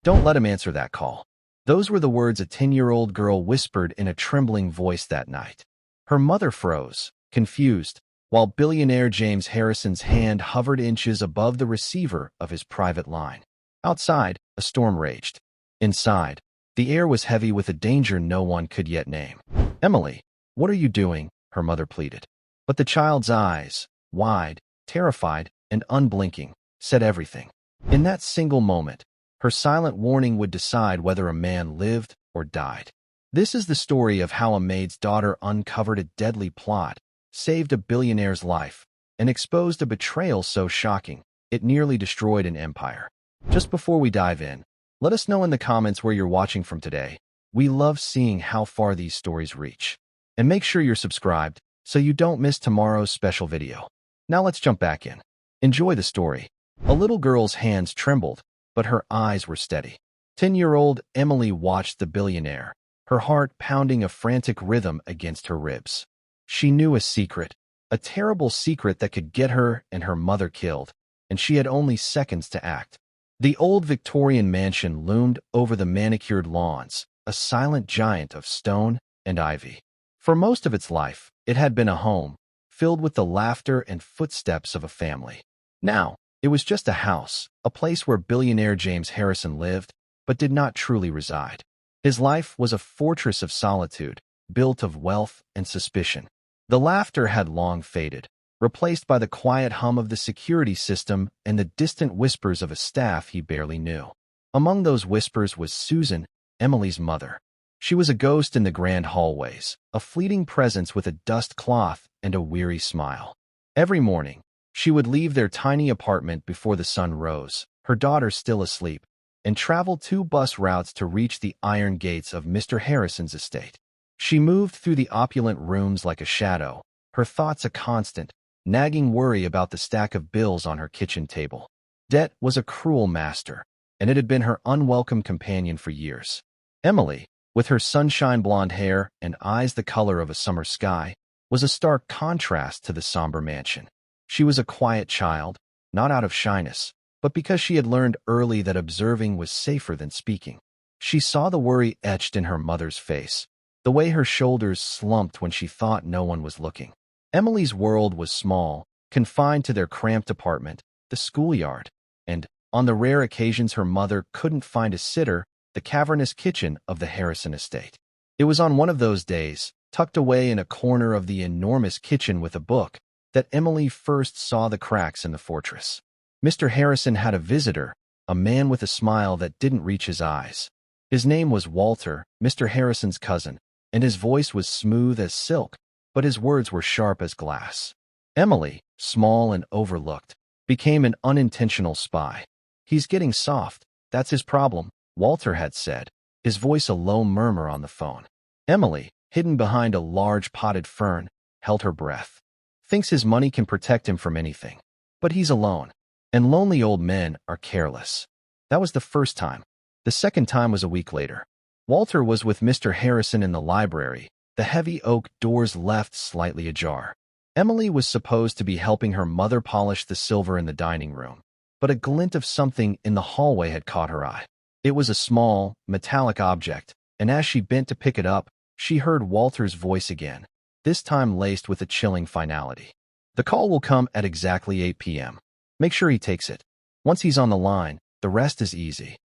Don't let him answer that call. Those were the words a 10-year-old girl whispered in a trembling voice that night. Her mother froze, confused, while billionaire James Harrison's hand hovered inches above the receiver of his private line. Outside, a storm raged. Inside, the air was heavy with a danger no one could yet name. "Emily, what are you doing?" her mother pleaded. But the child's eyes, wide, terrified, and unblinking, said everything. In that single moment, her silent warning would decide whether a man lived or died. This is the story of how a maid's daughter uncovered a deadly plot, saved a billionaire's life, and exposed a betrayal so shocking it nearly destroyed an empire. Just before we dive in, let us know in the comments where you're watching from today. We love seeing how far these stories reach. And make sure you're subscribed so you don't miss tomorrow's special video. Now let's jump back in. Enjoy the story. A little girl's hands trembled, but her eyes were steady. 10-year-old Emily watched the billionaire, her heart pounding a frantic rhythm against her ribs. She knew a secret, a terrible secret that could get her and her mother killed, and she had only seconds to act. The old Victorian mansion loomed over the manicured lawns, a silent giant of stone and ivy. For most of its life, it had been a home, filled with the laughter and footsteps of a family. Now, it was just a house, a place where billionaire James Harrison lived, but did not truly reside. His life was a fortress of solitude, built of wealth and suspicion. The laughter had long faded, replaced by the quiet hum of the security system and the distant whispers of a staff he barely knew. Among those whispers was Susan, Emily's mother. She was a ghost in the grand hallways, a fleeting presence with a dust cloth and a weary smile. Every morning, she would leave their tiny apartment before the sun rose, her daughter still asleep, and travel 2 bus routes to reach the iron gates of Mr. Harrison's estate. She moved through the opulent rooms like a shadow, her thoughts a constant, nagging worry about the stack of bills on her kitchen table. Debt was a cruel master, and it had been her unwelcome companion for years. Emily, with her sunshine blonde hair and eyes the color of a summer sky, was a stark contrast to the somber mansion. She was a quiet child, not out of shyness, but because she had learned early that observing was safer than speaking. She saw the worry etched in her mother's face, the way her shoulders slumped when she thought no one was looking. Emily's world was small, confined to their cramped apartment, the schoolyard, and, on the rare occasions her mother couldn't find a sitter, the cavernous kitchen of the Harrison estate. It was on one of those days, tucked away in a corner of the enormous kitchen with a book, that Emily first saw the cracks in the fortress. Mr. Harrison had a visitor, a man with a smile that didn't reach his eyes. His name was Walter, Mr. Harrison's cousin, and his voice was smooth as silk, but his words were sharp as glass. Emily, small and overlooked, became an unintentional spy. "He's getting soft, that's his problem," Walter had said, his voice a low murmur on the phone. Emily, hidden behind a large potted fern, held her breath. "Thinks his money can protect him from anything. But he's alone, and lonely old men are careless." That was the first time. The second time was a week later. Walter was with Mr. Harrison in the library, the heavy oak doors left slightly ajar. Emily was supposed to be helping her mother polish the silver in the dining room, but a glint of something in the hallway had caught her eye. It was a small, metallic object, and as she bent to pick it up, she heard Walter's voice again, this time laced with a chilling finality. "The call will come at exactly 8 p.m. Make sure he takes it. Once he's on the line, the rest is easy."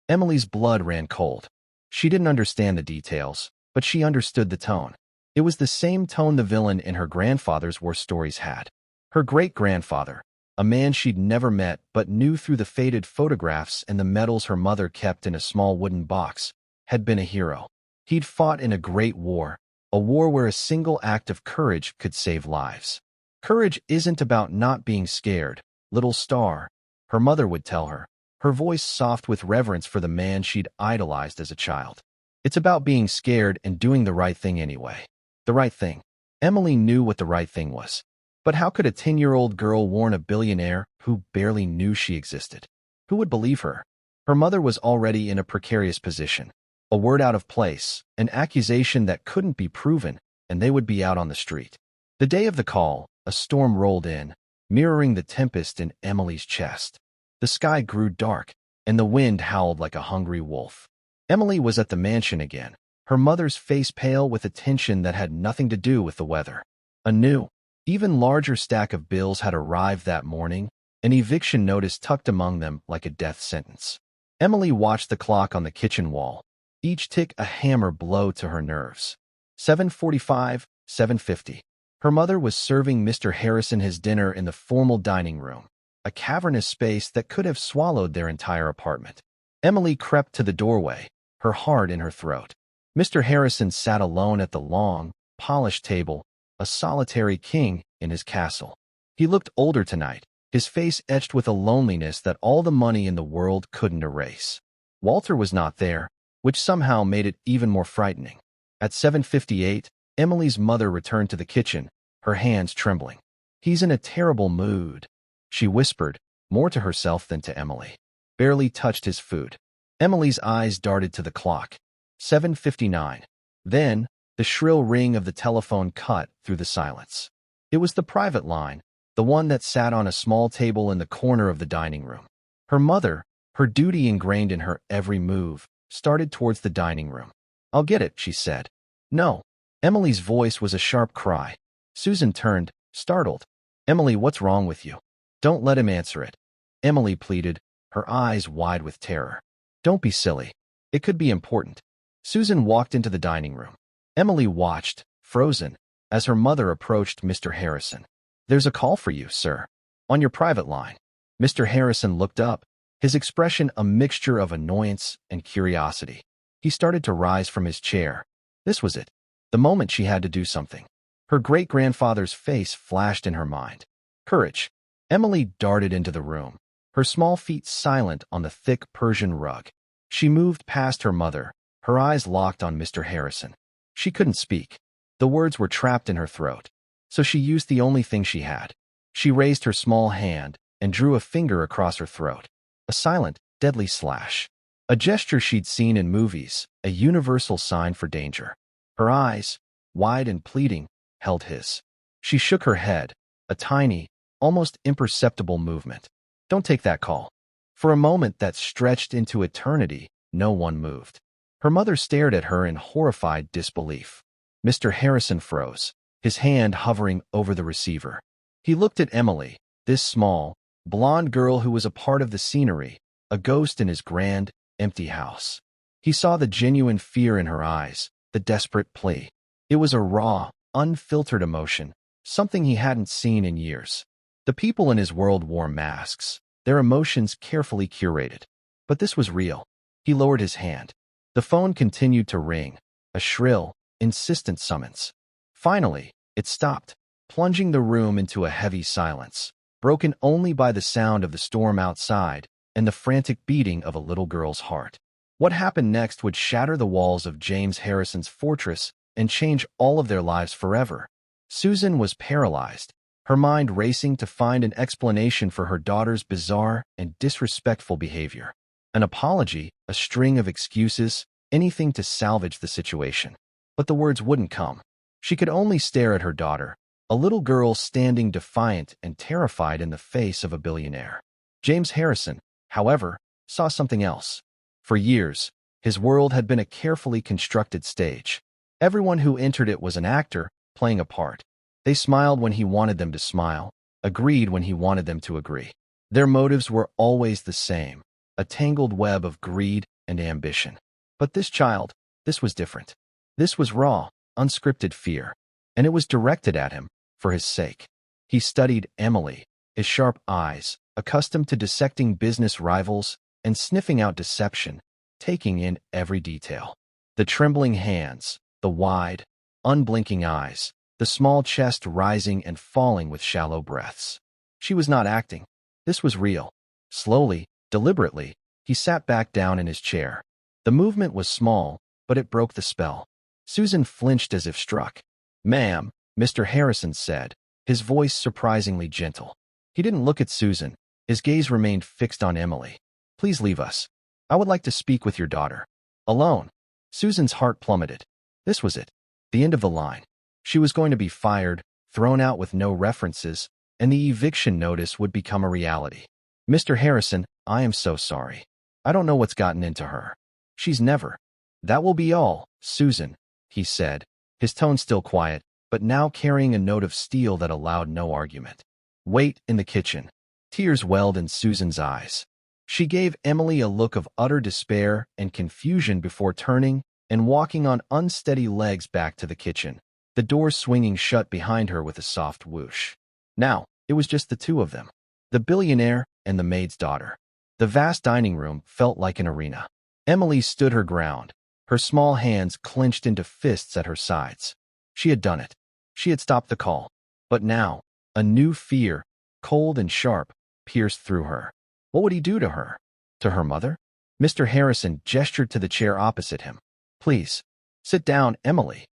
Emily's blood ran cold. She didn't understand the details, but she understood the tone. It was the same tone the villain in her grandfather's worst stories had. Her great-grandfather, a man she'd never met but knew through the faded photographs and the medals her mother kept in a small wooden box, had been a hero. He'd fought in a great war, a war where a single act of courage could save lives. "Courage isn't about not being scared, little star," her mother would tell her, her voice soft with reverence for the man she'd idolized as a child. "It's about being scared and doing the right thing anyway." The right thing. Emily knew what the right thing was. But how could a 10-year-old girl warn a billionaire who barely knew she existed? Who would believe her? Her mother was already in a precarious position. A word out of place, an accusation that couldn't be proven, and they would be out on the street. The day of the call, a storm rolled in, mirroring the tempest in Emily's chest. The sky grew dark, and the wind howled like a hungry wolf. Emily was at the mansion again, her mother's face pale with a tension that had nothing to do with the weather. A new, even larger stack of bills had arrived that morning, an eviction notice tucked among them like a death sentence. Emily watched the clock on the kitchen wall, each tick a hammer blow to her nerves. 7:45, 7:50. Her mother was serving Mr. Harrison his dinner in the formal dining room, a cavernous space that could have swallowed their entire apartment. Emily crept to the doorway, her heart in her throat. Mr. Harrison sat alone at the long, polished table, a solitary king in his castle. He looked older tonight, his face etched with a loneliness that all the money in the world couldn't erase. Walter was not there, which somehow made it even more frightening. At 7:58, Emily's mother returned to the kitchen, her hands trembling. "He's in a terrible mood," she whispered, more to herself than to Emily. Barely touched his food. Emily's eyes darted to the clock. 7:59. Then, the shrill ring of the telephone cut through the silence. It was the private line, the one that sat on a small table in the corner of the dining room. Her mother, her duty ingrained in her every move, started towards the dining room. "I'll get it," she said. "No." Emily's voice was a sharp cry. Susan turned, startled. "Emily, what's wrong with you?" "Don't let him answer it," Emily pleaded, her eyes wide with terror. "Don't be silly. It could be important." Susan walked into the dining room. Emily watched, frozen, as her mother approached Mr. Harrison. "There's a call for you, sir. On your private line." Mr. Harrison looked up, his expression a mixture of annoyance and curiosity. He started to rise from his chair. This was it, the moment she had to do something. Her great-grandfather's face flashed in her mind. Courage. Emily darted into the room, her small feet silent on the thick Persian rug. She moved past her mother, her eyes locked on Mr. Harrison. She couldn't speak. The words were trapped in her throat. So she used the only thing she had. She raised her small hand and drew a finger across her throat. A silent, deadly slash. A gesture she'd seen in movies, a universal sign for danger. Her eyes, wide and pleading, held his. She shook her head, a tiny, almost imperceptible movement. "Don't take that call." For a moment that stretched into eternity, no one moved. Her mother stared at her in horrified disbelief. Mr. Harrison froze, his hand hovering over the receiver. He looked at Emily, this small, blonde girl who was a part of the scenery, a ghost in his grand, empty house. He saw the genuine fear in her eyes, the desperate plea. It was a raw, unfiltered emotion, something he hadn't seen in years. The people in his world wore masks, their emotions carefully curated. But this was real. He lowered his hand. The phone continued to ring, a shrill, insistent summons. Finally, it stopped, plunging the room into a heavy silence, broken only by the sound of the storm outside and the frantic beating of a little girl's heart. What happened next would shatter the walls of James Harrison's fortress and change all of their lives forever. Susan was paralyzed, her mind racing to find an explanation for her daughter's bizarre and disrespectful behavior. An apology, a string of excuses, anything to salvage the situation. But the words wouldn't come. She could only stare at her daughter, a little girl standing defiant and terrified in the face of a billionaire. James Harrison, however, saw something else. For years, his world had been a carefully constructed stage. Everyone who entered it was an actor, playing a part. They smiled when he wanted them to smile, agreed when he wanted them to agree. Their motives were always the same, a tangled web of greed and ambition. But this was different. This was raw, unscripted fear, and it was directed at him, for his sake. He studied Emily, his sharp eyes, accustomed to dissecting business rivals and sniffing out deception, taking in every detail. The trembling hands, the wide, unblinking eyes, the small chest rising and falling with shallow breaths. She was not acting. This was real. Slowly, deliberately, he sat back down in his chair. The movement was small, but it broke the spell. Susan flinched as if struck. "Ma'am," Mr. Harrison said, his voice surprisingly gentle. He didn't look at Susan. His gaze remained fixed on Emily. "Please leave us. I would like to speak with your daughter." Alone. Susan's heart plummeted. This was it. The end of the line. She was going to be fired, thrown out with no references, and the eviction notice would become a reality. "Mr. Harrison, I am so sorry." I don't know what's gotten into her. She's never. That will be all, Susan, he said, his tone still quiet, but now carrying a note of steel that allowed no argument. Wait in the kitchen. Tears welled in Susan's eyes. She gave Emily a look of utter despair and confusion before turning and walking on unsteady legs back to the kitchen, the door swinging shut behind her with a soft whoosh. Now, it was just the two of them, the billionaire and the maid's daughter. The vast dining room felt like an arena. Emily stood her ground, her small hands clenched into fists at her sides. She had done it. She had stopped the call. But now, a new fear, cold and sharp, pierced through her. What would he do to her? To her mother? Mr. Harrison gestured to the chair opposite him. Please, sit down, Emily.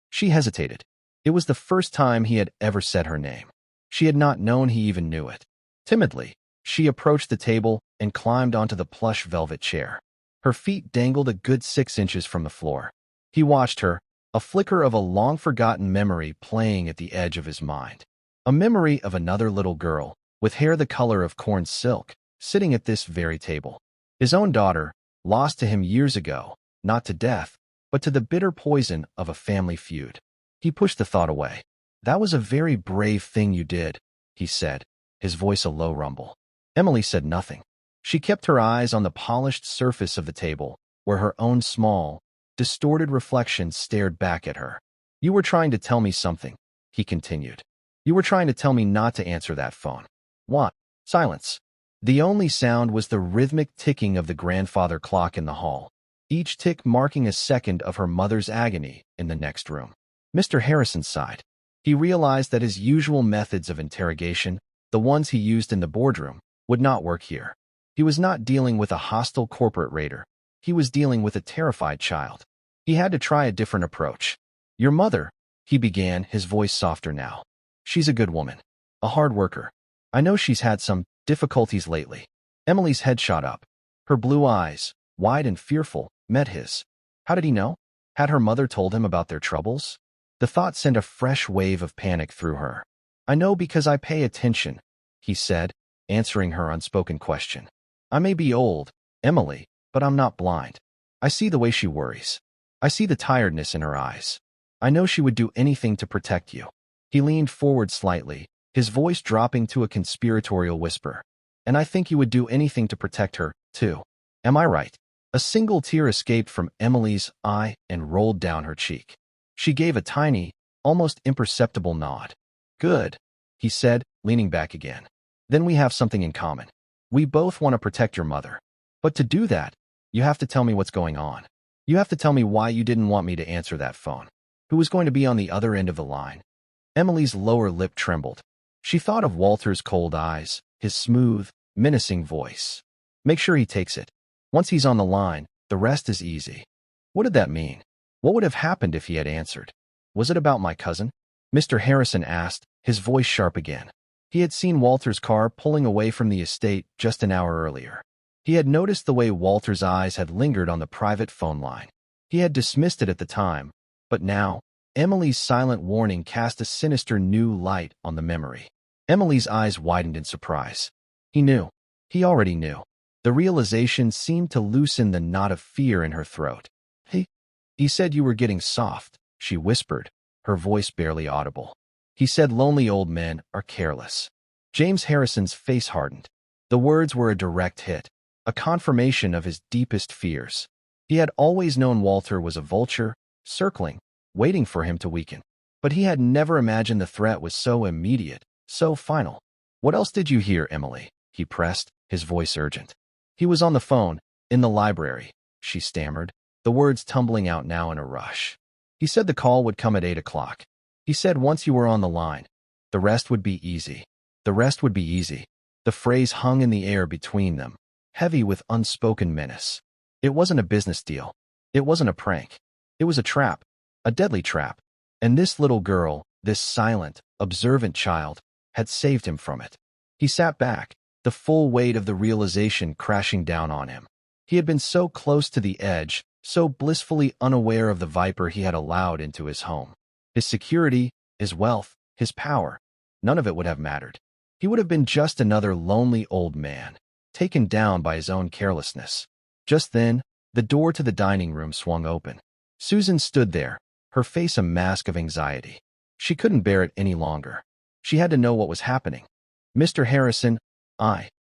She hesitated. It was the first time he had ever said her name. She had not known he even knew it. Timidly, she approached the table and climbed onto the plush velvet chair. Her feet dangled a good 6 inches from the floor. He watched her, a flicker of a long-forgotten memory playing at the edge of his mind. A memory of another little girl, with hair the color of corn silk, sitting at this very table. His own daughter, lost to him years ago, not to death, but to the bitter poison of a family feud. He pushed the thought away. That was a very brave thing you did, he said, his voice a low rumble. Emily said nothing. She kept her eyes on the polished surface of the table, where her own small, distorted reflection stared back at her. You were trying to tell me something, he continued. You were trying to tell me not to answer that phone. What? Silence. The only sound was the rhythmic ticking of the grandfather clock in the hall, each tick marking a second of her mother's agony in the next room. Mr. Harrison sighed. He realized that his usual methods of interrogation, the ones he used in the boardroom, would not work here. He was not dealing with a hostile corporate raider. He was dealing with a terrified child. He had to try a different approach. Your mother, he began, his voice softer now. She's a good woman. A hard worker. I know she's had some difficulties lately. Emily's head shot up. Her blue eyes, wide and fearful, met his. How did he know? Had her mother told him about their troubles? The thought sent a fresh wave of panic through her. I know because I pay attention, he said, answering her unspoken question. I may be old, Emily, but I'm not blind. I see the way she worries. I see the tiredness in her eyes. I know she would do anything to protect you. He leaned forward slightly, his voice dropping to a conspiratorial whisper. And I think you would do anything to protect her, too. Am I right? A single tear escaped from Emily's eye and rolled down her cheek. She gave a tiny, almost imperceptible nod. Good, he said, leaning back again. Then we have something in common. We both want to protect your mother. But to do that, you have to tell me what's going on. You have to tell me why you didn't want me to answer that phone. Who was going to be on the other end of the line? Emily's lower lip trembled. She thought of Walter's cold eyes, his smooth, menacing voice. Make sure he takes it. Once he's on the line, the rest is easy. What did that mean? What would have happened if he had answered? Was it about my cousin? Mr. Harrison asked, his voice sharp again. He had seen Walter's car pulling away from the estate just an hour earlier. He had noticed the way Walter's eyes had lingered on the private phone line. He had dismissed it at the time, but now, Emily's silent warning cast a sinister new light on the memory. Emily's eyes widened in surprise. He knew. He already knew. The realization seemed to loosen the knot of fear in her throat. He said you were getting soft, she whispered, her voice barely audible. He said lonely old men are careless. James Harrison's face hardened. The words were a direct hit, a confirmation of his deepest fears. He had always known Walter was a vulture, circling, waiting for him to weaken. But he had never imagined the threat was so immediate, so final. What else did you hear, Emily? He pressed, his voice urgent. He was on the phone, in the library, she stammered, the words tumbling out now in a rush. He said the call would come at 8 o'clock. He said once you were on the line, the rest would be easy. The rest would be easy. The phrase hung in the air between them, heavy with unspoken menace. It wasn't a business deal. It wasn't a prank. It was a trap, a deadly trap. And this little girl, this silent, observant child, had saved him from it. He sat back, the full weight of the realization crashing down on him. He had been so close to the edge, so blissfully unaware of the viper he had allowed into his home. His security, his wealth, his power, none of it would have mattered. He would have been just another lonely old man, taken down by his own carelessness. Just then, the door to the dining room swung open. Susan stood there, her face a mask of anxiety. She couldn't bear it any longer. She had to know what was happening. Mr. Harrison,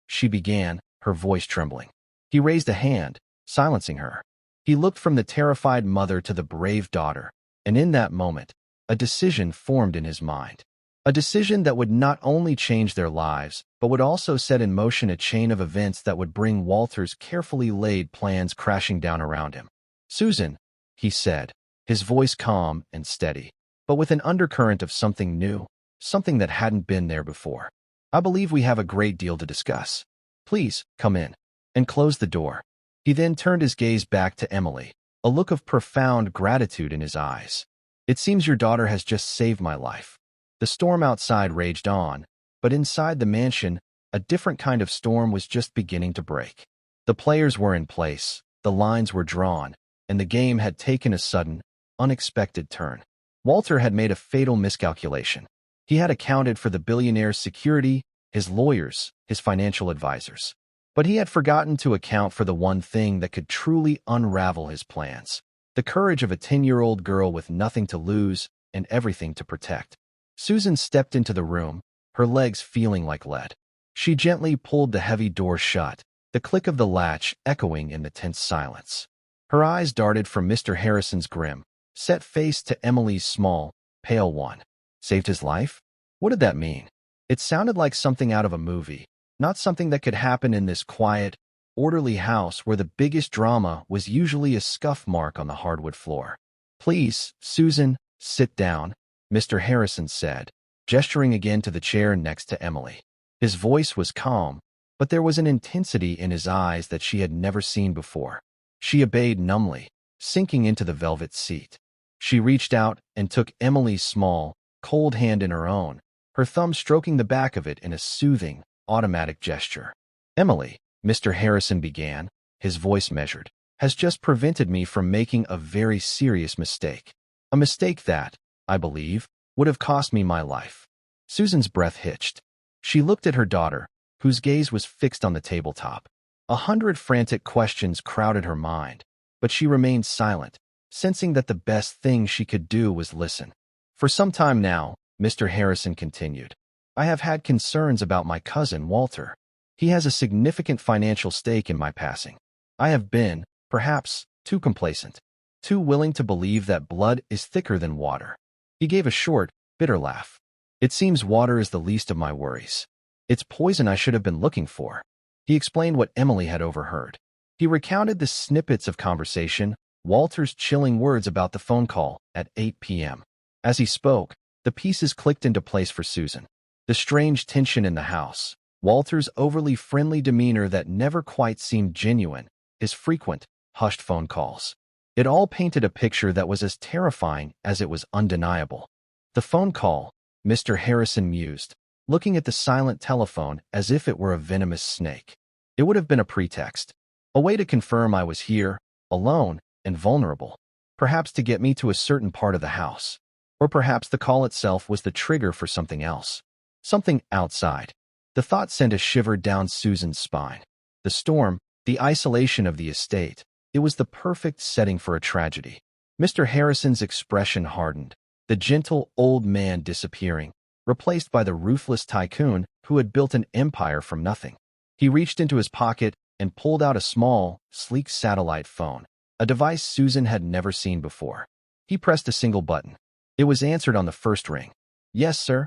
she began, her voice trembling. He raised a hand, silencing her. He looked from the terrified mother to the brave daughter, and in that moment, a decision formed in his mind. A decision that would not only change their lives, but would also set in motion a chain of events that would bring Walter's carefully laid plans crashing down around him. "Susan," he said, his voice calm and steady, but with an undercurrent of something new, something that hadn't been there before. "I believe we have a great deal to discuss. Please, come in," and closed the door. He then turned his gaze back to Emily, a look of profound gratitude in his eyes. "It seems your daughter has just saved my life." The storm outside raged on, but inside the mansion, a different kind of storm was just beginning to break. The players were in place, the lines were drawn, and the game had taken a sudden, unexpected turn. Walter had made a fatal miscalculation. He had accounted for the billionaire's security, his lawyers, his financial advisors. But he had forgotten to account for the one thing that could truly unravel his plans: the courage of a 10-year-old girl with nothing to lose and everything to protect. Susan stepped into the room, her legs feeling like lead. She gently pulled the heavy door shut, the click of the latch echoing in the tense silence. Her eyes darted from Mr. Harrison's grim, set face to Emily's small, pale one. Saved his life? What did that mean? It sounded like something out of a movie, not something that could happen in this quiet, orderly house where the biggest drama was usually a scuff mark on the hardwood floor. "Please, Susan, sit down," Mr. Harrison said, gesturing again to the chair next to Emily. His voice was calm, but there was an intensity in his eyes that she had never seen before. She obeyed numbly, sinking into the velvet seat. She reached out and took Emily's small, cold hand in her own, her thumb stroking the back of it in a soothing, automatic gesture. "Emily," Mr. Harrison began, his voice measured, "has just prevented me from making a very serious mistake. A mistake that, I believe, would have cost me my life." Susan's breath hitched. She looked at her daughter, whose gaze was fixed on the tabletop. 100 frantic questions crowded her mind, but she remained silent, sensing that the best thing she could do was listen. "For some time now," Mr. Harrison continued, "I have had concerns about my cousin, Walter. He has a significant financial stake in my passing. I have been, perhaps, too complacent, too willing to believe that blood is thicker than water." He gave a short, bitter laugh. "It seems water is the least of my worries. It's poison I should have been looking for." He explained what Emily had overheard. He recounted the snippets of conversation, Walter's chilling words about the phone call at 8 p.m. As he spoke, the pieces clicked into place for Susan. The strange tension in the house, Walter's overly friendly demeanor that never quite seemed genuine, his frequent, hushed phone calls. It all painted a picture that was as terrifying as it was undeniable. "The phone call," Mr. Harrison mused, looking at the silent telephone as if it were a venomous snake. "It would have been a pretext, a way to confirm I was here, alone and vulnerable, perhaps to get me to a certain part of the house. Or perhaps the call itself was the trigger for something else, something outside." The thought sent a shiver down Susan's spine. The storm, the isolation of the estate, it was the perfect setting for a tragedy. Mr. Harrison's expression hardened, the gentle old man disappearing, replaced by the ruthless tycoon who had built an empire from nothing. He reached into his pocket and pulled out a small, sleek satellite phone, a device Susan had never seen before. He pressed a single button. It was answered on the first ring. "Yes, sir."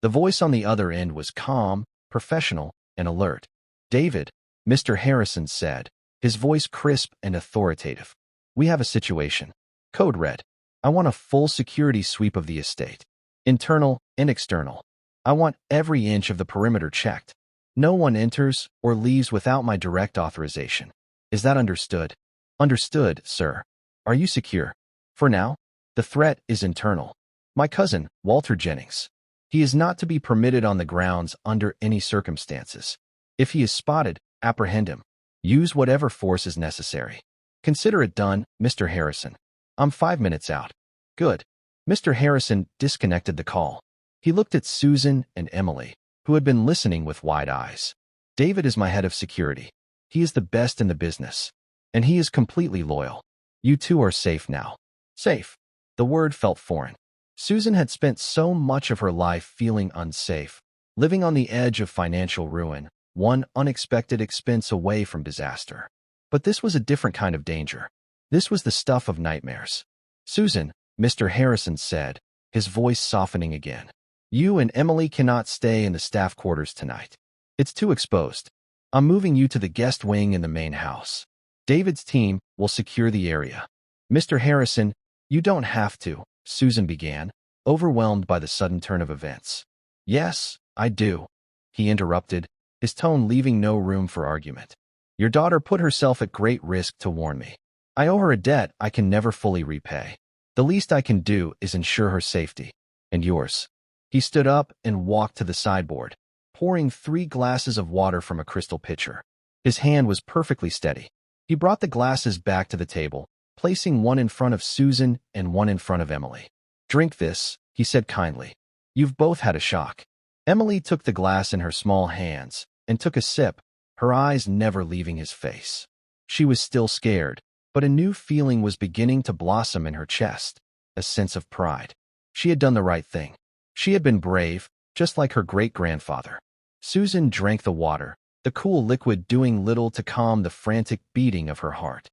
The voice on the other end was calm, professional, and alert. "David," Mr. Harrison said, his voice crisp and authoritative. "We have a situation. Code red. I want a full security sweep of the estate. Internal and external. I want every inch of the perimeter checked. No one enters or leaves without my direct authorization. Is that understood?" "Understood, sir." "Are you secure?" "For now. The threat is internal. My cousin, Walter Jennings. He is not to be permitted on the grounds under any circumstances. If he is spotted, apprehend him. Use whatever force is necessary." "Consider it done, Mr. Harrison. I'm 5 minutes out." "Good." Mr. Harrison disconnected the call. He looked at Susan and Emily, who had been listening with wide eyes. "David is my head of security. He is the best in the business. And he is completely loyal. You two are safe now. Safe. The word felt foreign. Susan had spent so much of her life feeling unsafe, living on the edge of financial ruin, one unexpected expense away from disaster. But this was a different kind of danger. This was the stuff of nightmares. Susan, Mr. Harrison said, his voice softening again. You and Emily cannot stay in the staff quarters tonight. It's too exposed. I'm moving you to the guest wing in the main house. David's team will secure the area. Mr. Harrison, you don't have to, Susan began, overwhelmed by the sudden turn of events. Yes, I do, he interrupted, his tone leaving no room for argument. Your daughter put herself at great risk to warn me. I owe her a debt I can never fully repay. The least I can do is ensure her safety. And yours. He stood up and walked to the sideboard, pouring 3 glasses of water from a crystal pitcher. His hand was perfectly steady. He brought the glasses back to the table, placing one in front of Susan and one in front of Emily. Drink this, he said kindly. You've both had a shock. Emily took the glass in her small hands and took a sip, her eyes never leaving his face. She was still scared, but a new feeling was beginning to blossom in her chest, a sense of pride. She had done the right thing. She had been brave, just like her great-grandfather. Susan drank the water, the cool liquid doing little to calm the frantic beating of her heart.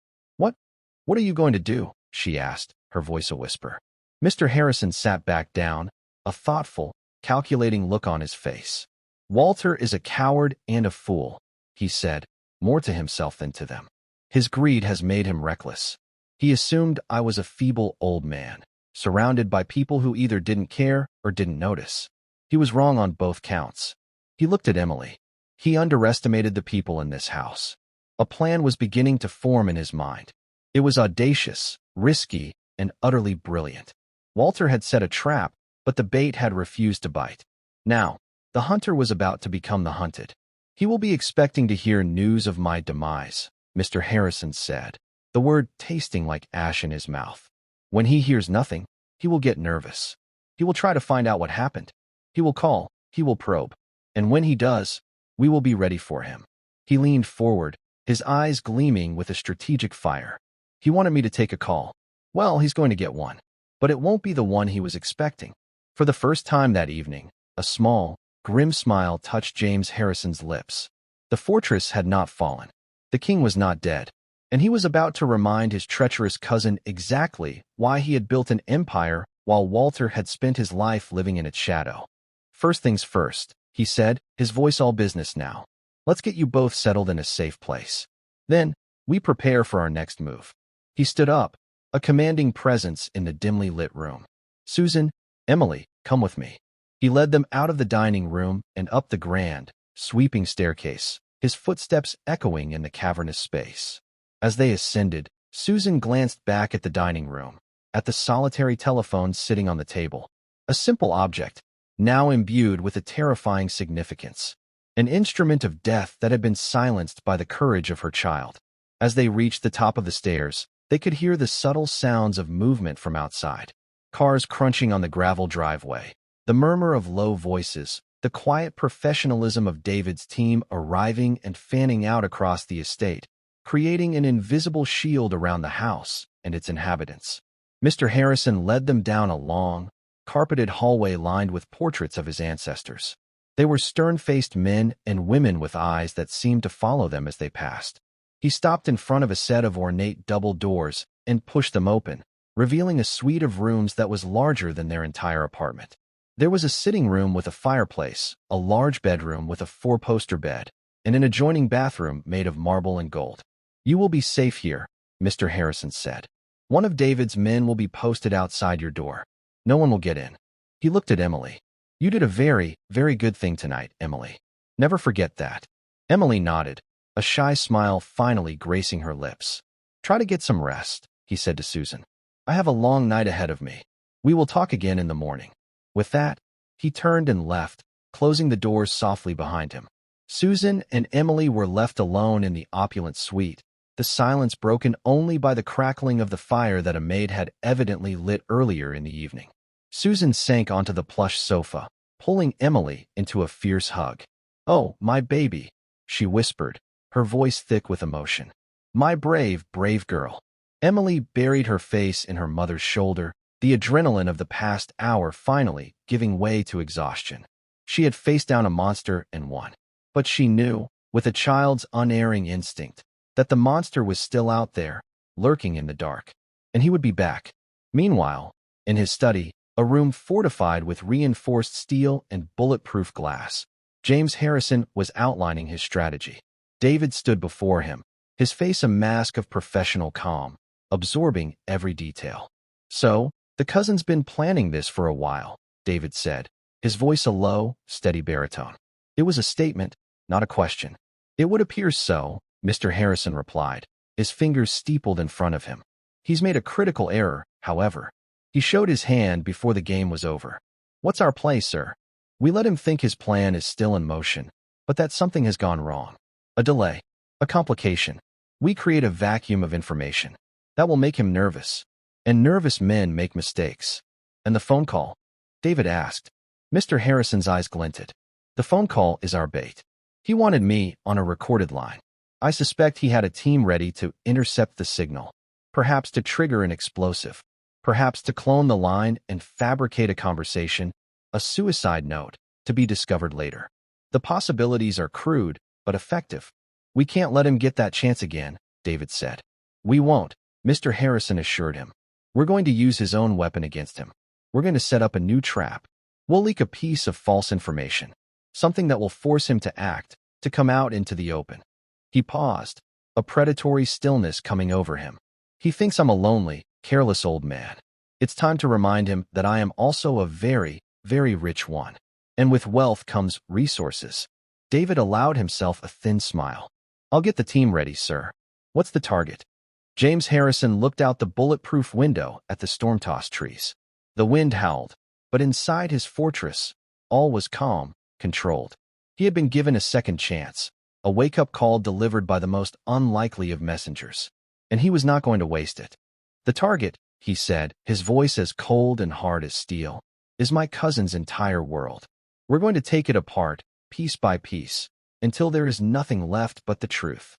What are you going to do? She asked, her voice a whisper. Mr. Harrison sat back down, a thoughtful, calculating look on his face. Walter is a coward and a fool, he said, more to himself than to them. His greed has made him reckless. He assumed I was a feeble old man, surrounded by people who either didn't care or didn't notice. He was wrong on both counts. He looked at Emily. He underestimated the people in this house. A plan was beginning to form in his mind. It was audacious, risky, and utterly brilliant. Walter had set a trap, but the bait had refused to bite. Now, the hunter was about to become the hunted. He will be expecting to hear news of my demise, Mr. Harrison said, the word tasting like ash in his mouth. When he hears nothing, he will get nervous. He will try to find out what happened. He will call, he will probe. And when he does, we will be ready for him. He leaned forward, his eyes gleaming with a strategic fire. He wanted me to take a call. Well, he's going to get one. But it won't be the one he was expecting. For the first time that evening, a small, grim smile touched James Harrison's lips. The fortress had not fallen. The king was not dead. And he was about to remind his treacherous cousin exactly why he had built an empire while Walter had spent his life living in its shadow. First things first, he said, his voice all business now. Let's get you both settled in a safe place. Then, we prepare for our next move. He stood up, a commanding presence in the dimly lit room. Susan, Emily, come with me. He led them out of the dining room and up the grand, sweeping staircase, his footsteps echoing in the cavernous space. As they ascended, Susan glanced back at the dining room, at the solitary telephone sitting on the table. A simple object, now imbued with a terrifying significance. An instrument of death that had been silenced by the courage of her child. As they reached the top of the stairs, they could hear the subtle sounds of movement from outside. Cars crunching on the gravel driveway, the murmur of low voices, the quiet professionalism of David's team arriving and fanning out across the estate, creating an invisible shield around the house and its inhabitants. Mr. Harrison led them down a long, carpeted hallway lined with portraits of his ancestors. They were stern-faced men and women with eyes that seemed to follow them as they passed. He stopped in front of a set of ornate double doors and pushed them open, revealing a suite of rooms that was larger than their entire apartment. There was a sitting room with a fireplace, a large bedroom with a 4-poster bed, and an adjoining bathroom made of marble and gold. You will be safe here, Mr. Harrison said. One of David's men will be posted outside your door. No one will get in. He looked at Emily. You did a very, very good thing tonight, Emily. Never forget that. Emily nodded, a shy smile finally gracing her lips. Try to get some rest, he said to Susan. I have a long night ahead of me. We will talk again in the morning. With that, he turned and left, closing the doors softly behind him. Susan and Emily were left alone in the opulent suite, the silence broken only by the crackling of the fire that a maid had evidently lit earlier in the evening. Susan sank onto the plush sofa, pulling Emily into a fierce hug. Oh, my baby, she whispered, her voice thick with emotion. My brave, brave girl. Emily buried her face in her mother's shoulder, the adrenaline of the past hour finally giving way to exhaustion. She had faced down a monster and won. But she knew, with a child's unerring instinct, that the monster was still out there, lurking in the dark. And he would be back. Meanwhile, in his study, a room fortified with reinforced steel and bulletproof glass, James Harrison was outlining his strategy. David stood before him, his face a mask of professional calm, absorbing every detail. So, the cousin's been planning this for a while, David said, his voice a low, steady baritone. It was a statement, not a question. It would appear so, Mr. Harrison replied, his fingers steepled in front of him. He's made a critical error, however. He showed his hand before the game was over. What's our play, sir? We let him think his plan is still in motion, but that something has gone wrong. A delay. A complication. We create a vacuum of information. That will make him nervous. And nervous men make mistakes. And the phone call? David asked. Mr. Harrison's eyes glinted. The phone call is our bait. He wanted me on a recorded line. I suspect he had a team ready to intercept the signal. Perhaps to trigger an explosive. Perhaps to clone the line and fabricate a conversation, a suicide note, to be discovered later. The possibilities are crude, but effective. We can't let him get that chance again, David said. We won't, Mr. Harrison assured him. We're going to use his own weapon against him. We're going to set up a new trap. We'll leak a piece of false information. Something that will force him to act, to come out into the open. He paused, a predatory stillness coming over him. He thinks I'm a lonely, careless old man. It's time to remind him that I am also a very, very rich one. And with wealth comes resources. David allowed himself a thin smile. I'll get the team ready, sir. What's the target? James Harrison looked out the bulletproof window at the storm-tossed trees. The wind howled, but inside his fortress, all was calm, controlled. He had been given a second chance, a wake-up call delivered by the most unlikely of messengers. And he was not going to waste it. The target, he said, his voice as cold and hard as steel, is my cousin's entire world. We're going to take it apart, piece by piece, until there is nothing left but the truth.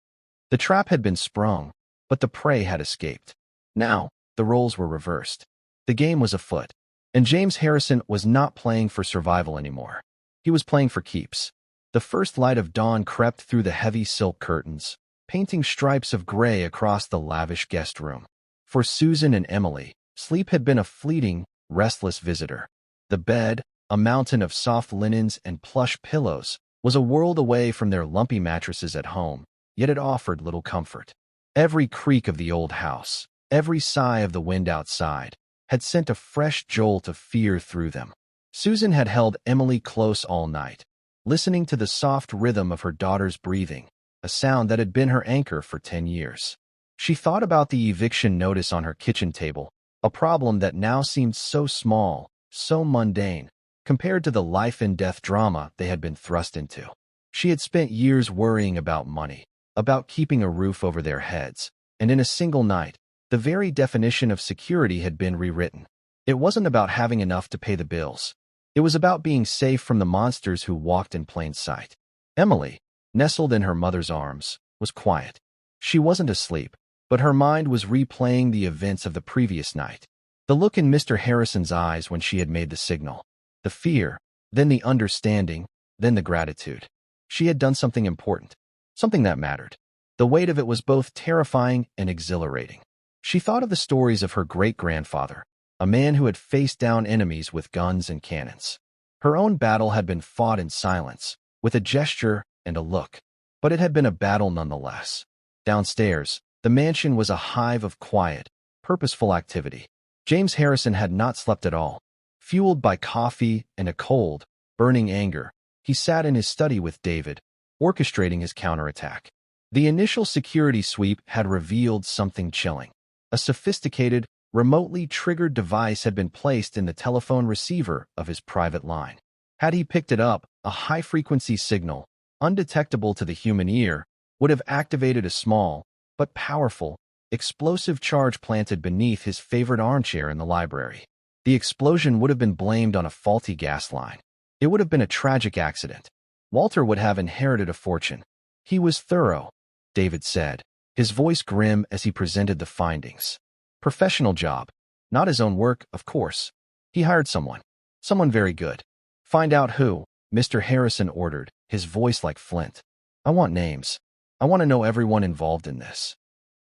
The trap had been sprung, but the prey had escaped. Now, the roles were reversed. The game was afoot, and James Harrison was not playing for survival anymore. He was playing for keeps. The first light of dawn crept through the heavy silk curtains, painting stripes of gray across the lavish guest room. For Susan and Emily, sleep had been a fleeting, restless visitor. The bed, a mountain of soft linens and plush pillows, was a world away from their lumpy mattresses at home, yet it offered little comfort. Every creak of the old house, every sigh of the wind outside, had sent a fresh jolt of fear through them. Susan had held Emily close all night, listening to the soft rhythm of her daughter's breathing, a sound that had been her anchor for 10 years. She thought about the eviction notice on her kitchen table, a problem that now seemed so small, so mundane, compared to the life-and-death drama they had been thrust into. She had spent years worrying about money, about keeping a roof over their heads, and in a single night, the very definition of security had been rewritten. It wasn't about having enough to pay the bills. It was about being safe from the monsters who walked in plain sight. Emily, nestled in her mother's arms, was quiet. She wasn't asleep, but her mind was replaying the events of the previous night. The look in Mr. Harrison's eyes when she had made the signal. The fear, then the understanding, then the gratitude. She had done something important, something that mattered. The weight of it was both terrifying and exhilarating. She thought of the stories of her great-grandfather, a man who had faced down enemies with guns and cannons. Her own battle had been fought in silence, with a gesture and a look, but it had been a battle nonetheless. Downstairs, the mansion was a hive of quiet, purposeful activity. James Harrison had not slept at all. Fueled by coffee and a cold, burning anger, he sat in his study with David, orchestrating his counterattack. The initial security sweep had revealed something chilling. A sophisticated, remotely triggered device had been placed in the telephone receiver of his private line. Had he picked it up, a high-frequency signal, undetectable to the human ear, would have activated a small, but powerful, explosive charge planted beneath his favorite armchair in the library. The explosion would have been blamed on a faulty gas line. It would have been a tragic accident. Walter would have inherited a fortune. He was thorough, David said, his voice grim as he presented the findings. Professional job. Not his own work, of course. He hired someone. Someone very good. Find out who, Mr. Harrison ordered, his voice like flint. I want names. I want to know everyone involved in this.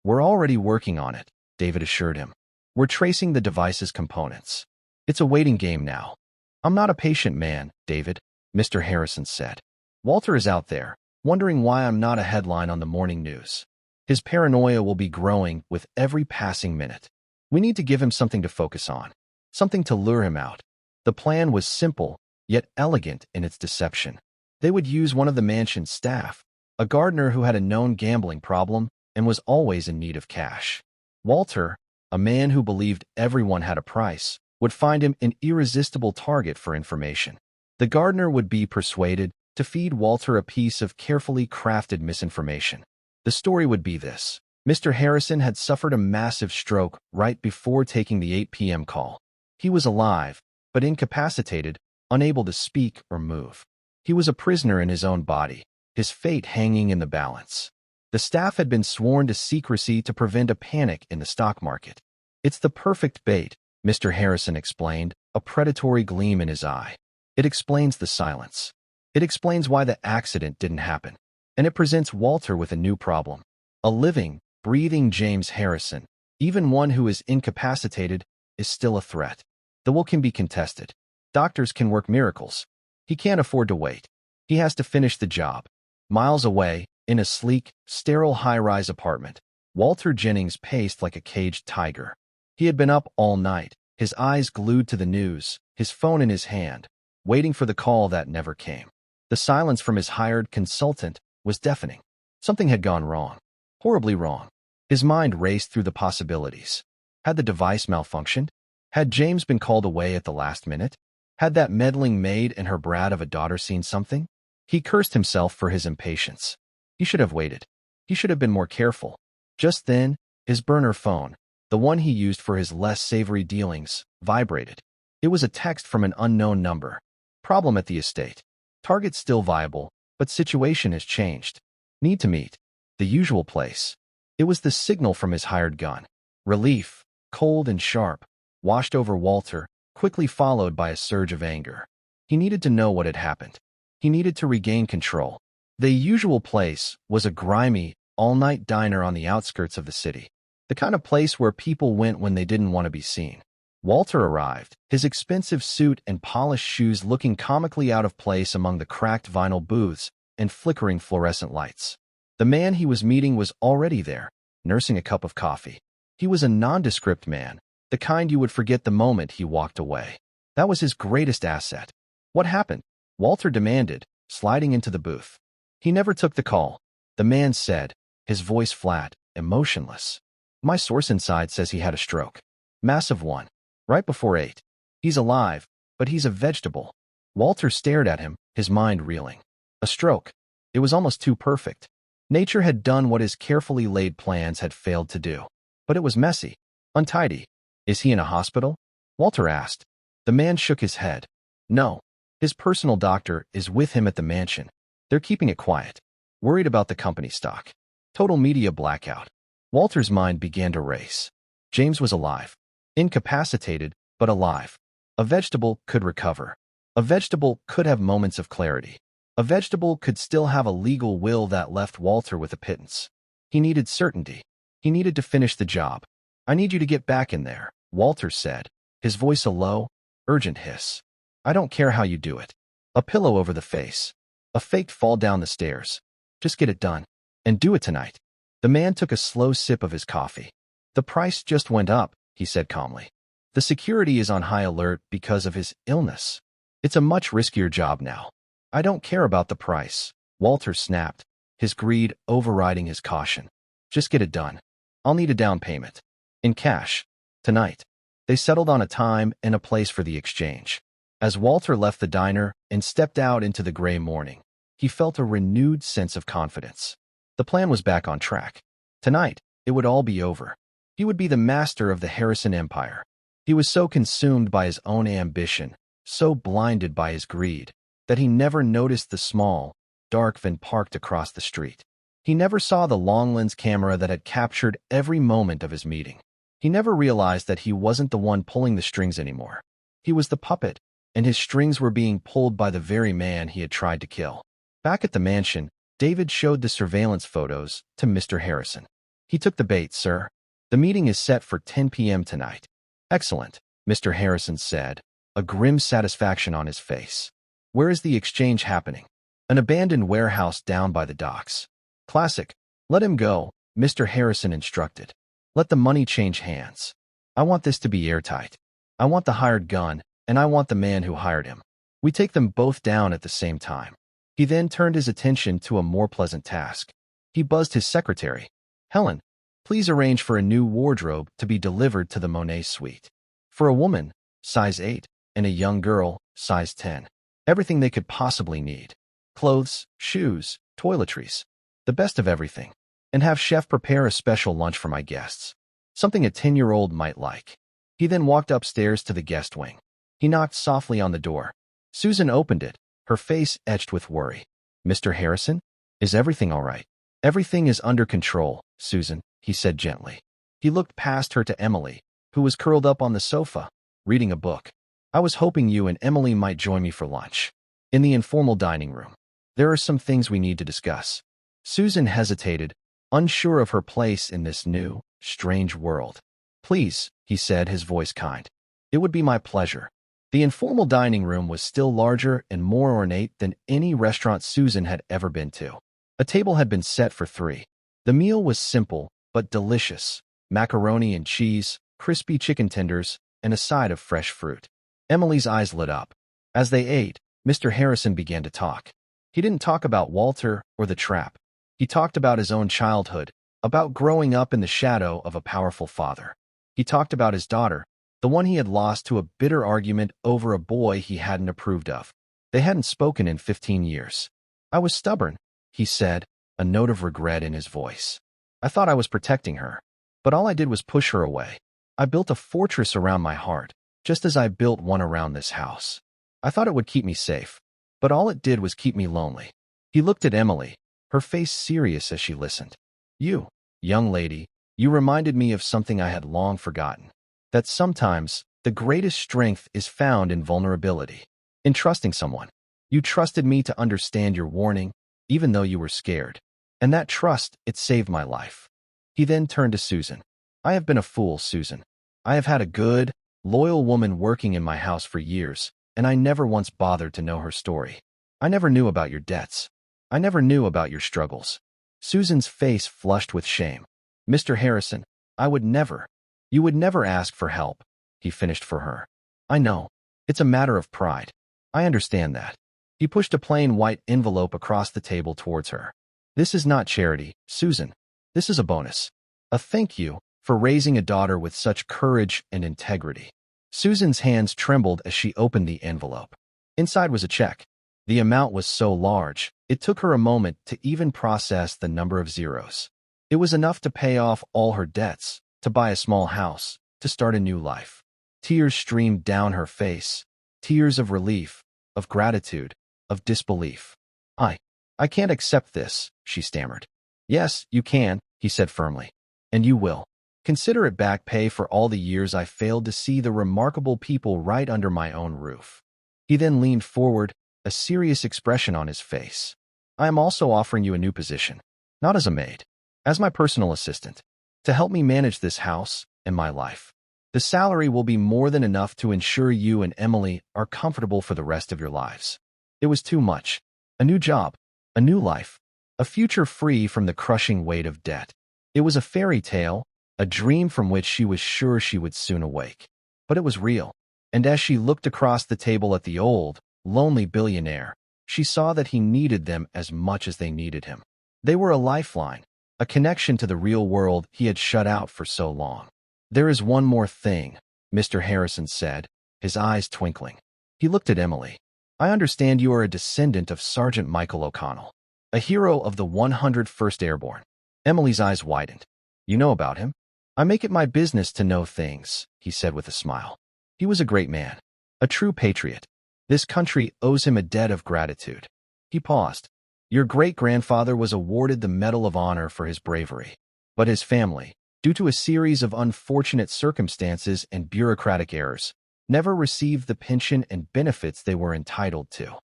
We're already working on it, David assured him. We're tracing the device's components. It's a waiting game now. I'm not a patient man, David, Mr. Harrison said. Walter is out there, wondering why I'm not a headline on the morning news. His paranoia will be growing with every passing minute. We need to give him something to focus on, something to lure him out. The plan was simple, yet elegant in its deception. They would use one of the mansion's staff, a gardener who had a known gambling problem and was always in need of cash. Walter, a man who believed everyone had a price, would find him an irresistible target for information. The gardener would be persuaded to feed Walter a piece of carefully crafted misinformation. The story would be this. Mr. Harrison had suffered a massive stroke right before taking the 8 p.m. call. He was alive, but incapacitated, unable to speak or move. He was a prisoner in his own body, his fate hanging in the balance. The staff had been sworn to secrecy to prevent a panic in the stock market. It's the perfect bait, Mr. Harrison explained, a predatory gleam in his eye. It explains the silence. It explains why the accident didn't happen. And it presents Walter with a new problem. A living, breathing James Harrison, even one who is incapacitated, is still a threat. The will can be contested. Doctors can work miracles. He can't afford to wait. He has to finish the job. Miles away, in a sleek, sterile high-rise apartment, Walter Jennings paced like a caged tiger. He had been up all night, his eyes glued to the news, his phone in his hand, waiting for the call that never came. The silence from his hired consultant was deafening. Something had gone wrong. Horribly wrong. His mind raced through the possibilities. Had the device malfunctioned? Had James been called away at the last minute? Had that meddling maid and her brat of a daughter seen something? He cursed himself for his impatience. He should have waited. He should have been more careful. Just then, his burner phone, the one he used for his less savory dealings, vibrated. It was a text from an unknown number. Problem at the estate. Target still viable, but situation has changed. Need to meet. The usual place. It was the signal from his hired gun. Relief, cold and sharp, washed over Walter, quickly followed by a surge of anger. He needed to know what had happened. He needed to regain control. The usual place was a grimy, all-night diner on the outskirts of the city. The kind of place where people went when they didn't want to be seen. Walter arrived, his expensive suit and polished shoes looking comically out of place among the cracked vinyl booths and flickering fluorescent lights. The man he was meeting was already there, nursing a cup of coffee. He was a nondescript man, the kind you would forget the moment he walked away. That was his greatest asset. What happened? Walter demanded, sliding into the booth. He never took the call, the man said, his voice flat, emotionless. My source inside says he had a stroke. Massive one. Right before 8. He's alive, but he's a vegetable. Walter stared at him, his mind reeling. A stroke. It was almost too perfect. Nature had done what his carefully laid plans had failed to do. But it was messy, untidy. Is he in a hospital? Walter asked. The man shook his head. No. His personal doctor is with him at the mansion. They're keeping it quiet. Worried about the company stock. Total media blackout. Walter's mind began to race. James was alive. Incapacitated, but alive. A vegetable could recover. A vegetable could have moments of clarity. A vegetable could still have a legal will that left Walter with a pittance. He needed certainty. He needed to finish the job. I need you to get back in there, Walter said, his voice a low, urgent hiss. I don't care how you do it. A pillow over the face. A faked fall down the stairs. Just get it done. And do it tonight. The man took a slow sip of his coffee. The price just went up, he said calmly. The security is on high alert because of his illness. It's a much riskier job now. I don't care about the price, Walter snapped, his greed overriding his caution. Just get it done. I'll need a down payment. In cash. Tonight. They settled on a time and a place for the exchange. As Walter left the diner and stepped out into the gray morning, he felt a renewed sense of confidence. The plan was back on track. Tonight, it would all be over. He would be the master of the Harrison Empire. He was so consumed by his own ambition, so blinded by his greed, that he never noticed the small, dark van parked across the street. He never saw the long-lens camera that had captured every moment of his meeting. He never realized that he wasn't the one pulling the strings anymore. He was the puppet, and his strings were being pulled by the very man he had tried to kill. Back at the mansion, David showed the surveillance photos to Mr. Harrison. He took the bait, sir. The meeting is set for 10 p.m. tonight. Excellent, Mr. Harrison said, a grim satisfaction on his face. Where is the exchange happening? An abandoned warehouse down by the docks. Classic. Let him go, Mr. Harrison instructed. Let the money change hands. I want this to be airtight. I want the hired gun, and I want the man who hired him. We take them both down at the same time. He then turned his attention to a more pleasant task. He buzzed his secretary. Helen, please arrange for a new wardrobe to be delivered to the Monet suite. For a woman, size 8, and a young girl, size 10. Everything they could possibly need. Clothes, shoes, toiletries. The best of everything. And have chef prepare a special lunch for my guests. Something a 10-year-old might like. He then walked upstairs to the guest wing. He knocked softly on the door. Susan opened it, her face etched with worry. Mr. Harrison? Is everything all right? Everything is under control, Susan, he said gently. He looked past her to Emily, who was curled up on the sofa, reading a book. I was hoping you and Emily might join me for lunch. In the informal dining room. There are some things we need to discuss. Susan hesitated, unsure of her place in this new, strange world. Please, he said, his voice kind. It would be my pleasure. The informal dining room was still larger and more ornate than any restaurant Susan had ever been to. A table had been set for 3. The meal was simple, but delicious. Macaroni and cheese, crispy chicken tenders, and a side of fresh fruit. Emily's eyes lit up. As they ate, Mr. Harrison began to talk. He didn't talk about Walter or the trap. He talked about his own childhood, about growing up in the shadow of a powerful father. He talked about his daughter, the one he had lost to a bitter argument over a boy he hadn't approved of. They hadn't spoken in 15 years. I was stubborn, he said, a note of regret in his voice. I thought I was protecting her, but all I did was push her away. I built a fortress around my heart, just as I built one around this house. I thought it would keep me safe, but all it did was keep me lonely. He looked at Emily, her face serious as she listened. You, young lady, you reminded me of something I had long forgotten. That sometimes, the greatest strength is found in vulnerability. In trusting someone. You trusted me to understand your warning, even though you were scared. And that trust, it saved my life. He then turned to Susan. I have been a fool, Susan. I have had a good, loyal woman working in my house for years, and I never once bothered to know her story. I never knew about your debts. I never knew about your struggles. Susan's face flushed with shame. Mr. Harrison, I would never. You would never ask for help, he finished for her. I know. It's a matter of pride. I understand that. He pushed a plain white envelope across the table towards her. This is not charity, Susan. This is a bonus. A thank you for raising a daughter with such courage and integrity. Susan's hands trembled as she opened the envelope. Inside was a check. The amount was so large, it took her a moment to even process the number of zeros. It was enough to pay off all her debts, to buy a small house, to start a new life. Tears streamed down her face, tears of relief, of gratitude, of disbelief. I can't accept this, she stammered. Yes, you can, he said firmly. And you will. Consider it back pay for all the years I failed to see the remarkable people right under my own roof. He then leaned forward, a serious expression on his face. I am also offering you a new position, not as a maid, as my personal assistant, to help me manage this house and my life. The salary will be more than enough to ensure you and Emily are comfortable for the rest of your lives. It was too much. A new job, a new life, a future free from the crushing weight of debt. It was a fairy tale, a dream from which she was sure she would soon awake. But it was real. And as she looked across the table at the old, lonely billionaire, she saw that he needed them as much as they needed him. They were a lifeline, a connection to the real world he had shut out for so long. There is one more thing, Mr. Harrison said, his eyes twinkling. He looked at Emily. I understand you are a descendant of Sergeant Michael O'Connell, a hero of the 101st Airborne. Emily's eyes widened. You know about him? I make it my business to know things, he said with a smile. He was a great man, a true patriot. This country owes him a debt of gratitude. He paused. Your great-grandfather was awarded the Medal of Honor for his bravery. But his family, due to a series of unfortunate circumstances and bureaucratic errors, never received the pension and benefits they were entitled to.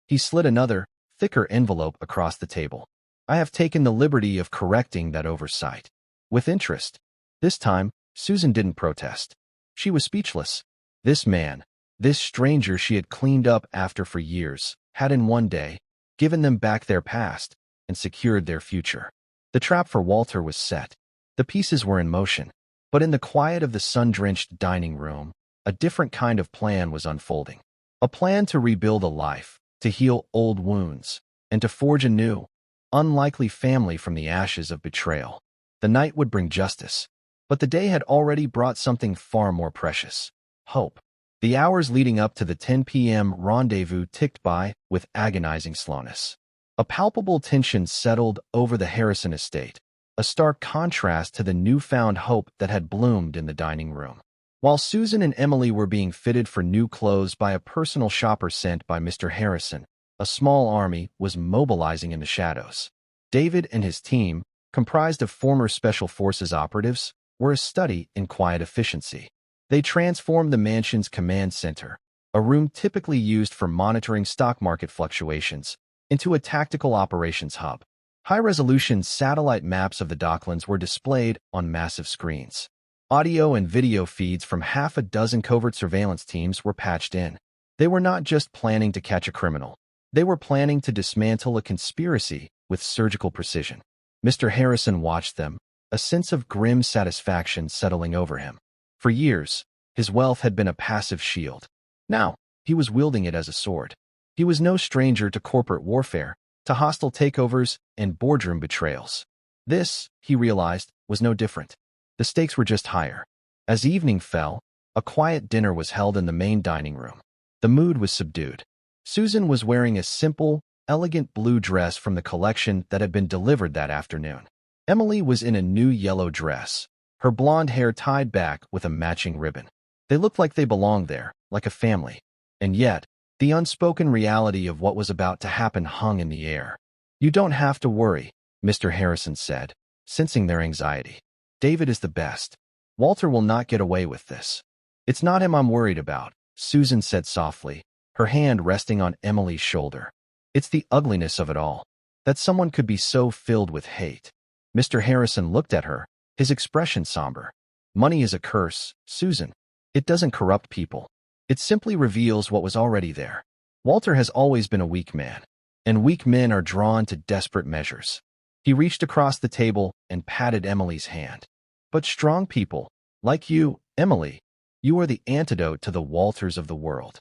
He slid another, thicker envelope across the table. I have taken the liberty of correcting that oversight. With interest. This time, Susan didn't protest. She was speechless. This man, this stranger she had cleaned up after for years, had in one day given them back their past and secured their future. The trap for Walter was set. The pieces were in motion. But in the quiet of the sun-drenched dining room, a different kind of plan was unfolding. A plan to rebuild a life, to heal old wounds, and to forge a new, unlikely family from the ashes of betrayal. The night would bring justice. But the day had already brought something far more precious: hope. The hours leading up to the 10 p.m. rendezvous ticked by with agonizing slowness. A palpable tension settled over the Harrison estate, a stark contrast to the newfound hope that had bloomed in the dining room. While Susan and Emily were being fitted for new clothes by a personal shopper sent by Mr. Harrison, a small army was mobilizing in the shadows. David and his team, comprised of former Special Forces operatives, were a study in quiet efficiency. They transformed the mansion's command center, a room typically used for monitoring stock market fluctuations, into a tactical operations hub. High-resolution satellite maps of the Docklands were displayed on massive screens. Audio and video feeds from half a dozen covert surveillance teams were patched in. They were not just planning to catch a criminal. They were planning to dismantle a conspiracy with surgical precision. Mr. Harrison watched them, a sense of grim satisfaction settling over him. For years, his wealth had been a passive shield. Now, he was wielding it as a sword. He was no stranger to corporate warfare, to hostile takeovers and boardroom betrayals. This, he realized, was no different. The stakes were just higher. As evening fell, a quiet dinner was held in the main dining room. The mood was subdued. Susan was wearing a simple, elegant blue dress from the collection that had been delivered that afternoon. Emily was in a new yellow dress, her blonde hair tied back with a matching ribbon. They looked like they belonged there, like a family. And yet, the unspoken reality of what was about to happen hung in the air. "You don't have to worry," Mr. Harrison said, sensing their anxiety. "David is the best. Walter will not get away with this." "It's not him I'm worried about," Susan said softly, her hand resting on Emily's shoulder. "It's the ugliness of it all, that someone could be so filled with hate." Mr. Harrison looked at her, his expression somber. "Money is a curse, Susan. It doesn't corrupt people. It simply reveals what was already there. Walter has always been a weak man, and weak men are drawn to desperate measures." He reached across the table and patted Emily's hand. "But strong people, like you, Emily, you are the antidote to the Walters of the world."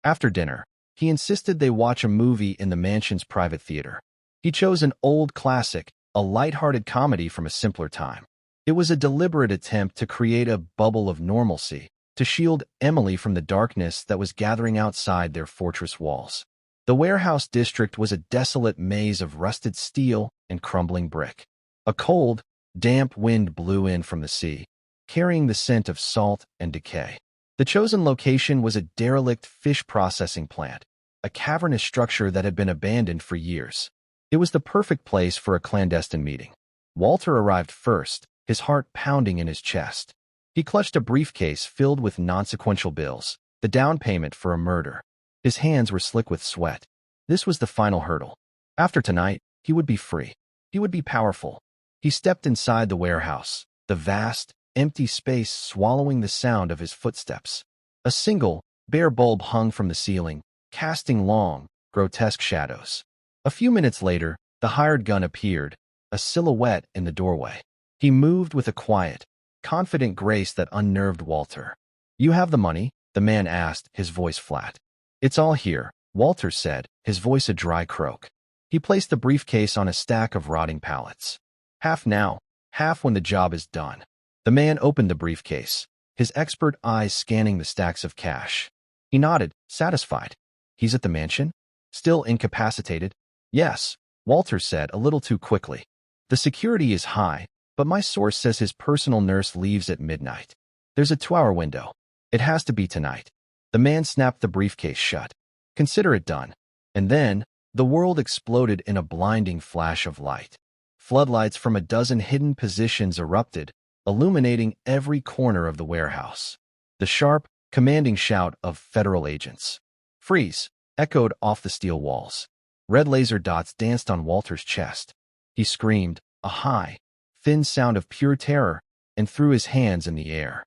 After dinner, he insisted they watch a movie in the mansion's private theater. He chose an old classic, a light-hearted comedy from a simpler time. It was a deliberate attempt to create a bubble of normalcy, to shield Emily from the darkness that was gathering outside their fortress walls. The warehouse district was a desolate maze of rusted steel and crumbling brick. A cold, damp wind blew in from the sea, carrying the scent of salt and decay. The chosen location was a derelict fish processing plant, a cavernous structure that had been abandoned for years. It was the perfect place for a clandestine meeting. Walter arrived first, his heart pounding in his chest. He clutched a briefcase filled with non-sequential bills, the down payment for a murder. His hands were slick with sweat. This was the final hurdle. After tonight, he would be free. He would be powerful. He stepped inside the warehouse, the vast, empty space swallowing the sound of his footsteps. A single, bare bulb hung from the ceiling, casting long, grotesque shadows. A few minutes later, the hired gun appeared, a silhouette in the doorway. He moved with a quiet, confident grace that unnerved Walter. "You have the money?" the man asked, his voice flat. "It's all here," Walter said, his voice a dry croak. He placed the briefcase on a stack of rotting pallets. "Half now, half when the job is done." The man opened the briefcase, his expert eyes scanning the stacks of cash. He nodded, satisfied. "He's at the mansion? Still incapacitated?" "Yes," Walter said a little too quickly. "The security is high, but my source says his personal nurse leaves at midnight. There's a 2-hour window. It has to be tonight." The man snapped the briefcase shut. "Consider it done." And then, The world exploded in a blinding flash of light. Floodlights from a dozen hidden positions erupted, illuminating every corner of the warehouse. The sharp, commanding shout of federal agents. "Freeze!" echoed off the steel walls. Red laser dots danced on Walter's chest. He screamed, a high, thin sound of pure terror, and threw his hands in the air.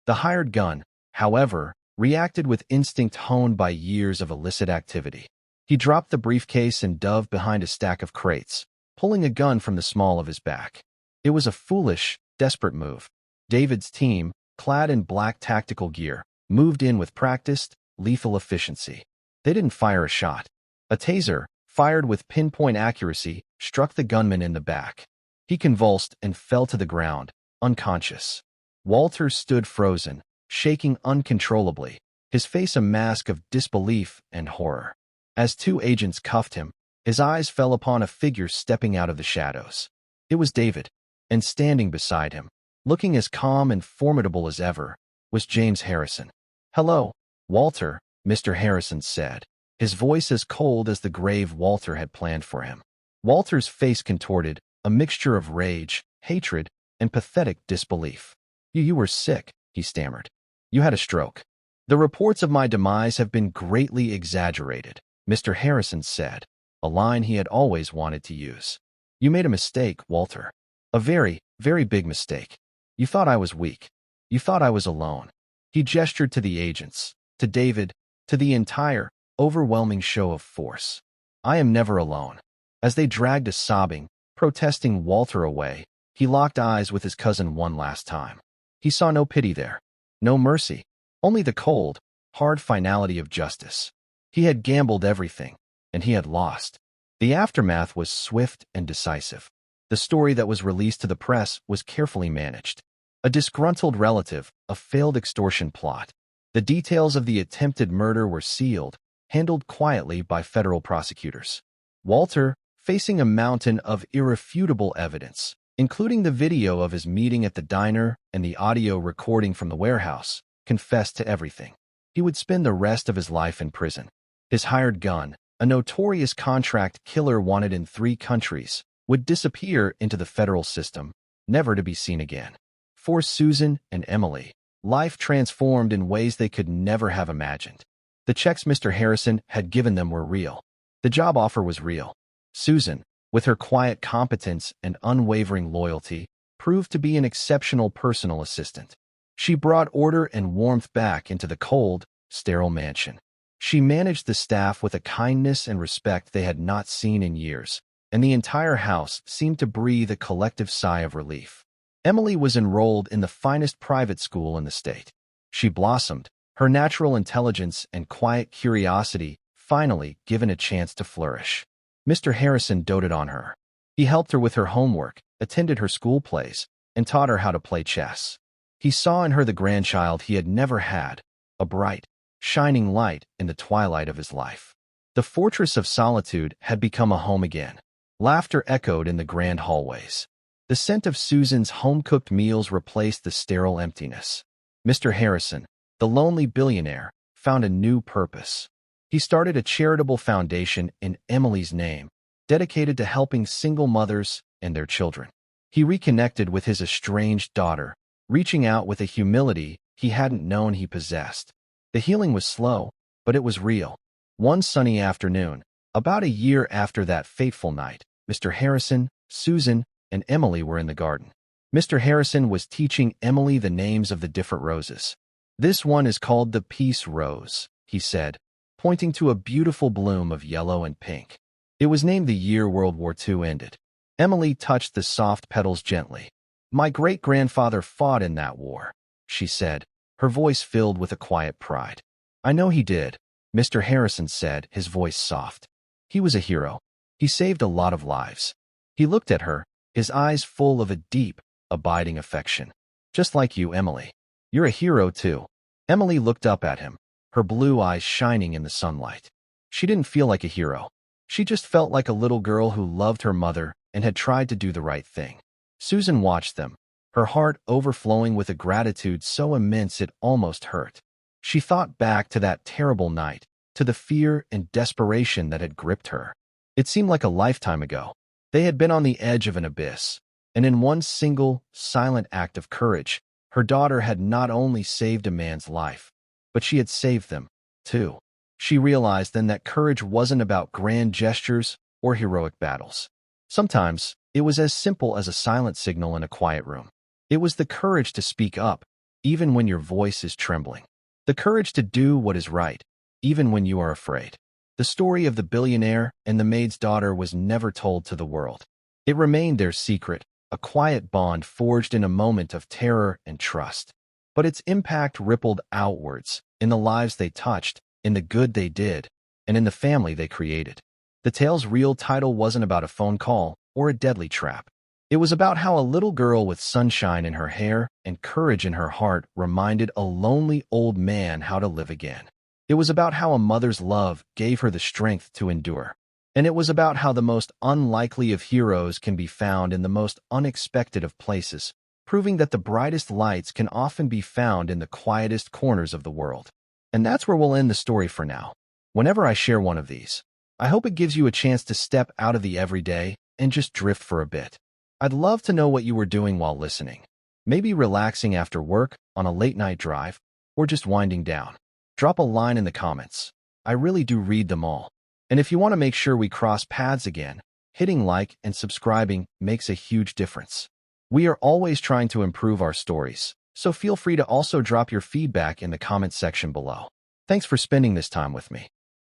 The hired gun, however, reacted with instinct honed by years of illicit activity. He dropped the briefcase and dove behind a stack of crates, pulling a gun from the small of his back. It was a foolish, desperate move. David's team, clad in black tactical gear, moved in with practiced, lethal efficiency. They didn't fire a shot. A taser, fired with pinpoint accuracy, struck the gunman in the back. He convulsed and fell to the ground, unconscious. Walter stood frozen, shaking uncontrollably, his face a mask of disbelief and horror. As two agents cuffed him, his eyes fell upon a figure stepping out of the shadows. It was David, and standing beside him, looking as calm and formidable as ever, was James Harrison. "Hello, Walter," Mr. Harrison said, his voice as cold as the grave Walter had planned for him. Walter's face contorted, a mixture of rage, hatred, and pathetic disbelief. You were sick," he stammered. "You had a stroke." "The reports of my demise have been greatly exaggerated," Mr. Harrison said, a line he had always wanted to use. "You made a mistake, Walter. A very, very big mistake. You thought I was weak. You thought I was alone." He gestured to the agents, to David, to the entire, overwhelming show of force. "I am never alone." As they dragged a sobbing, protesting Walter away, he locked eyes with his cousin one last time. He saw no pity there, no mercy, only the cold, hard finality of justice. He had gambled everything, and he had lost. The aftermath was swift and decisive. The story that was released to the press was carefully managed. A disgruntled relative, a failed extortion plot. The details of the attempted murder were sealed, handled quietly by federal prosecutors. Walter, facing a mountain of irrefutable evidence, including the video of his meeting at the diner and the audio recording from the warehouse, confessed to everything. He would spend the rest of his life in prison. His hired gun, a notorious contract killer wanted in 3 countries, would disappear into the federal system, never to be seen again. For Susan and Emily, life transformed in ways they could never have imagined. The checks Mr. Harrison had given them were real. The job offer was real. Susan, with her quiet competence and unwavering loyalty, proved to be an exceptional personal assistant. She brought order and warmth back into the cold, sterile mansion. She managed the staff with a kindness and respect they had not seen in years, and the entire house seemed to breathe a collective sigh of relief. Emily was enrolled in the finest private school in the state. She blossomed, her natural intelligence and quiet curiosity finally given a chance to flourish. Mr. Harrison doted on her. He helped her with her homework, attended her school plays, and taught her how to play chess. He saw in her the grandchild he had never had, a bright, shining light in the twilight of his life. The fortress of solitude had become a home again. Laughter echoed in the grand hallways. The scent of Susan's home-cooked meals replaced the sterile emptiness. Mr. Harrison, the lonely billionaire, found a new purpose. He started a charitable foundation in Emily's name, dedicated to helping single mothers and their children. He reconnected with his estranged daughter, reaching out with a humility he hadn't known he possessed. The healing was slow, but it was real. One sunny afternoon, about a year after that fateful night, Mr. Harrison, Susan, and Emily were in the garden. Mr. Harrison was teaching Emily the names of the different roses. "This one is called the Peace Rose," he said, pointing to a beautiful bloom of yellow and pink. It was named the year World War II ended. Emily touched the soft petals gently. "My great-grandfather fought in that war," she said, her voice filled with a quiet pride. "I know he did," Mr. Harrison said, his voice soft. "He was a hero. He saved a lot of lives." He looked at her, his eyes full of a deep, abiding affection. "Just like you, Emily. You're a hero, too." Emily looked up at him, her blue eyes shining in the sunlight. She didn't feel like a hero. She just felt like a little girl who loved her mother and had tried to do the right thing. Susan watched them, her heart overflowing with a gratitude so immense it almost hurt. She thought back to that terrible night, to the fear and desperation that had gripped her. It seemed like a lifetime ago. They had been on the edge of an abyss, and in one single, silent act of courage, her daughter had not only saved a man's life, but she had saved them, too. She realized then that courage wasn't about grand gestures or heroic battles. Sometimes, it was as simple as a silent signal in a quiet room. It was the courage to speak up, even when your voice is trembling. The courage to do what is right, even when you are afraid. The story of the billionaire and the maid's daughter was never told to the world. It remained their secret, a quiet bond forged in a moment of terror and trust. But its impact rippled outwards, in the lives they touched, in the good they did, and in the family they created. The tale's real title wasn't about a phone call or a deadly trap. It was about how a little girl with sunshine in her hair and courage in her heart reminded a lonely old man how to live again. It was about how a mother's love gave her the strength to endure. And it was about how the most unlikely of heroes can be found in the most unexpected of places, proving that the brightest lights can often be found in the quietest corners of the world. And that's where we'll end the story for now. Whenever I share one of these, I hope it gives you a chance to step out of the everyday and just drift for a bit. I'd love to know what you were doing while listening. Maybe relaxing after work, on a late-night drive, or just winding down. Drop a line in the comments. I really do read them all. And if you want to make sure we cross paths again, hitting like and subscribing makes a huge difference. We are always trying to improve our stories, so feel free to also drop your feedback in the comments section below. Thanks for spending this time with me.